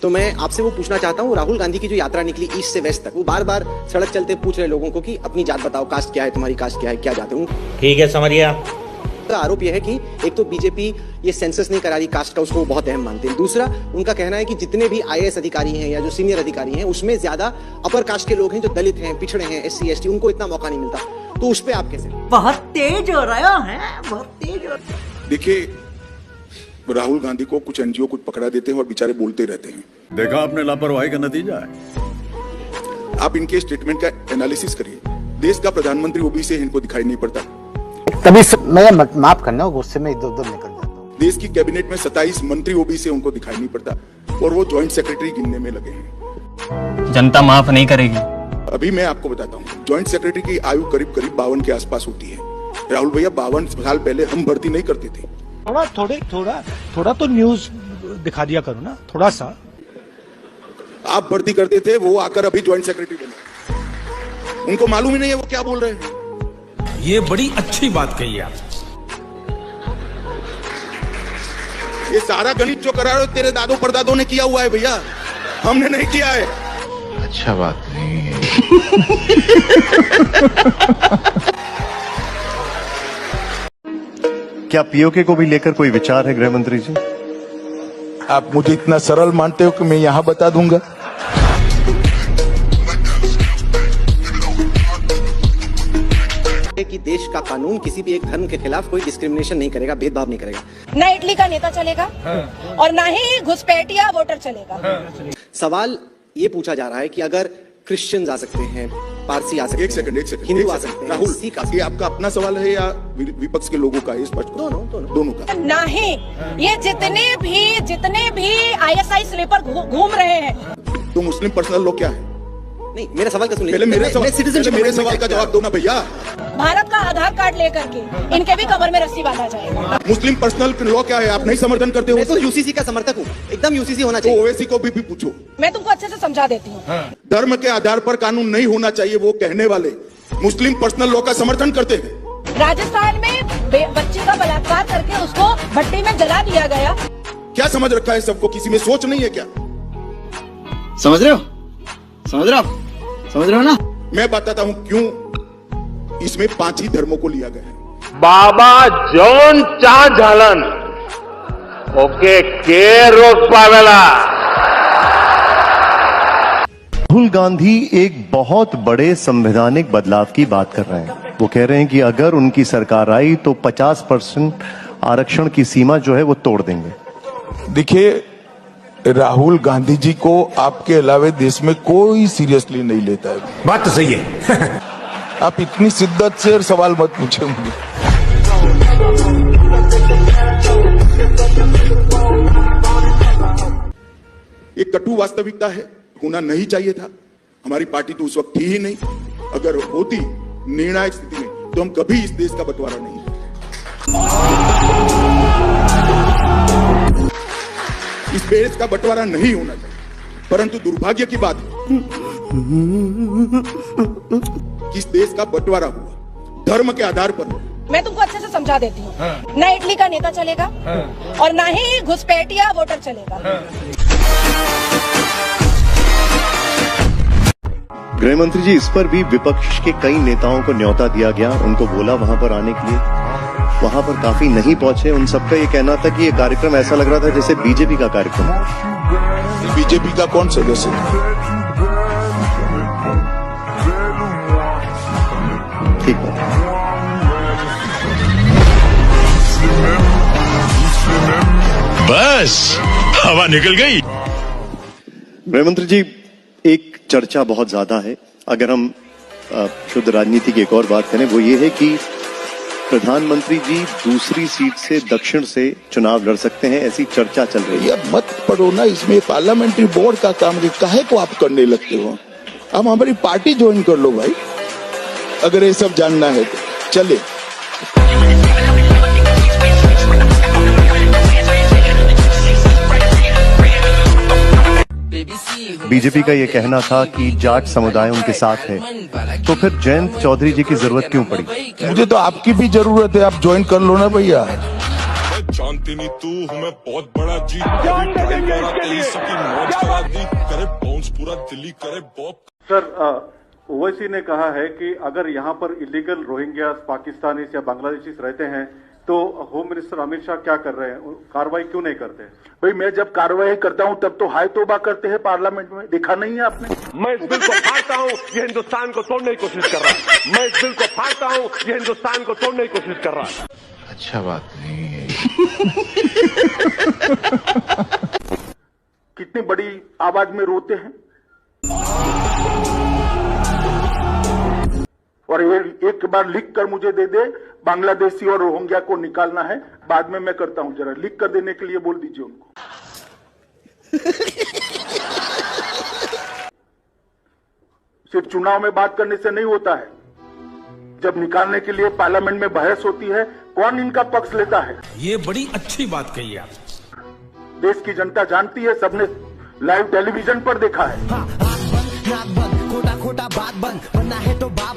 तो मैं आपसे वो पूछना चाहता हूँ, राहुल गांधी की जो यात्रा निकली ईस्ट से वेस्ट तक, वो बार बार सड़क चलते पूछ रहे लोगों को कि अपनी जात बताओ, कास्ट क्या है तुम्हारी, कास्ट क्या है, क्या जाते हो। ठीक है, समझिए। आरोप यह है कि एक तो बीजेपी ये सेंसस नहीं करा रही कास्ट का, उसको बहुत अहम मानते हैं। दूसरा, उनका कहना है कि जितने भी आईएएस अधिकारी हैं या जो सीनियर अधिकारी हैं, उसमें ज्यादा अपर कास्ट के लोग हैं, जो दलित हैं, पिछड़े हैं, SC ST, उनको इतना मौका नहीं मिलता। तो उस पर आप कैसे? बहुत तेज हो रहा है, बहुत तेज हो। देखिए, राहुल गांधी को कुछ NGO कुछ पकड़ा देते हैं और बेचारे बोलते रहते हैं। देखा आपने लापरवाही का नतीजा है। आप इनके स्टेटमेंट का एनालिसिस करिए। देश का प्रधानमंत्री OBC है, इनको दिखाई नहीं पड़ता। तभी मैं माफ करना, गुस्से में इधर उधर निकल जाता हूँ। देश की कैबिनेट में 27 मंत्री OBC है, उनको दिखाई नहीं पड़ता और वो ज्वाइंट सेक्रेटरी गिनने में लगे हैं। जनता माफ नहीं करेगी। अभी मैं आपको बताता हूँ, ज्वाइंट सेक्रेटरी की आयु करीब 52 के आसपास होती है। राहुल भैया, 52 साल पहले हम भर्ती नहीं करते थे। थोड़ा तो न्यूज दिखा दिया करो ना, थोड़ा सा। आप भर्ती करते थे, वो आकर अभी ज्वाइंट सेक्रेटरी बने। उनको मालूम ही नहीं है वो क्या बोल रहे हैं। ये बड़ी अच्छी बात कही आप। ये सारा गणित जो करा रहे हो तेरे दादों परदादों ने किया हुआ है भैया, हमने नहीं किया है। अच्छा बात नहीं है। क्या POK को भी लेकर कोई विचार है गृह मंत्री जी? आप मुझे इतना सरल मानते हो कि मैं यहां बता दूंगा? कि देश का कानून किसी भी एक धर्म के खिलाफ कोई डिस्क्रिमिनेशन नहीं करेगा, भेदभाव नहीं करेगा। ना इटली का नेता चलेगा और ना ही घुसपैठिया वोटर चलेगा। सवाल ये पूछा जा रहा है कि अगर क्रिश्चियन आ सकते हैं, पारसी आ सकते हैं, एक सेकंड, हिंदू आ सकते हैं, राहुल, सिख आ ये आपका अपना सवाल है या विपक्ष के लोगों का? स्पष्ट दोनों का। नहीं, ये जितने भी ISI स्लीपर घूम रहे हैं। तो मुस्लिम पर्सनल लॉ क्या है? नहीं, मेरा सवाल का सुनिए। पहले मेरे सवाल का जवाब दो ना भैया। भारत का आधार कार्ड लेकर के इनके भी कमर में रस्सी बांधा जाएगा। मुस्लिम पर्सनल लॉ क्या है? आप नहीं समर्थन करते हो? मैं तो UCC का समर्थक हूँ, एकदम UCC होना चाहिए। तो OAC को भी पूछो। मैं तुमको अच्छे से समझा देती हूँ। धर्म के आधार पर कानून नहीं होना चाहिए, वो कहने वाले मुस्लिम पर्सनल लॉ का समर्थन करते हैं। राजस्थान में बच्ची का बलात्कार करके उसको भट्टी में जला दिया गया। क्या समझ रखा है सबको? किसी में सोच नहीं है क्या? समझ रहे हो ना? मैं बताता हूँ क्यों इसमें 5 ही धर्मों को लिया गया है। बाबा जॉन चा झालन ओके के रोक पावेला। राहुल गांधी एक बहुत बड़े संवैधानिक बदलाव की बात कर रहे हैं। वो कह रहे हैं कि अगर उनकी सरकार आई तो 50% आरक्षण की सीमा जो है वो तोड़ देंगे। देखिए, राहुल गांधी जी को आपके अलावे देश में कोई सीरियसली नहीं लेता है। बात तो सही है। आप इतनी शिद्दत से सवाल मत पूछे मुझे। ये कटु वास्तविकता है, होना नहीं चाहिए था। हमारी पार्टी तो उस वक्त थी ही नहीं। अगर होती निर्णायक स्थिति में तो हम कभी इस देश का बंटवारा नहीं। इस देश का बंटवारा नहीं होना चाहिए, परंतु दुर्भाग्य की बात है कि इस देश का बंटवारा हुआ धर्म के आधार पर। मैं तुमको अच्छे से समझा देती हूँ। ना इटली का नेता चलेगा और ना ही घुसपैठिया वोटर चलेगा। गृह मंत्री जी, इस पर भी विपक्ष के कई नेताओं को न्योता दिया गया, उनको बोला वहां पर आने के लिए, वहां पर काफी नहीं पहुंचे। उन सबका ये कहना था कि ये कार्यक्रम ऐसा लग रहा था जैसे बीजेपी का कार्यक्रम है। बीजेपी का कौन सदस्य? ठीक है, बस हवा निकल गई। गृह मंत्री जी, एक चर्चा बहुत ज्यादा है, अगर हम शुद्ध राजनीति की एक और बात करें, वो ये है कि प्रधानमंत्री जी दूसरी सीट से दक्षिण से चुनाव लड़ सकते हैं, ऐसी चर्चा चल रही है। मत पढ़ो ना, इसमें पार्लियामेंट्री बोर्ड का काम है, काहे को आप करने लगते हो? आप हमारी पार्टी ज्वाइन कर लो भाई, अगर ये सब जानना है तो चले। बीजेपी का ये कहना था कि जाट समुदाय उनके साथ है, तो फिर जयंत चौधरी जी की जरूरत क्यों पड़ी? मुझे तो आपकी भी जरूरत है, आप ज्वाइन कर लो ना भैया। जानती नहीं तू हमें बहुत बड़ा जी सर, ओवैसी ने कहा है कि अगर यहाँ पर इलीगल रोहिंग्या पाकिस्तानी या बांग्लादेशी रहते हैं तो होम मिनिस्टर अमित शाह क्या कर रहे हैं, कार्रवाई क्यों नहीं करते? भाई मैं जब कार्रवाई करता हूं तब तो हाय तौबा करते हैं पार्लियामेंट में, देखा नहीं है आपने? मैं इस बिल को फाड़ता हूँ, ये हिंदुस्तान को तोड़ने की कोशिश कर रहा है। मैं इस बिल को फाड़ता हूँ, ये हिंदुस्तान को तोड़ने की कोशिश कर रहा है। अच्छा बात नहीं है। कितनी बड़ी आवाज में रोते हैं और ये एक बार लिख कर मुझे दे दे, बांग्लादेशी और रोहिंग्या को निकालना है, बाद में मैं करता हूं, जरा लिख कर देने के लिए बोल दीजिए उनको। सिर्फ चुनाव में बात करने से नहीं होता है, जब निकालने के लिए पार्लियामेंट में बहस होती है, कौन इनका पक्ष लेता है? ये बड़ी अच्छी बात कही आप। देश की जनता जानती है, सबने लाइव टेलीविजन पर देखा है। खोटा खोटा बात बंद, बनना है तो बाप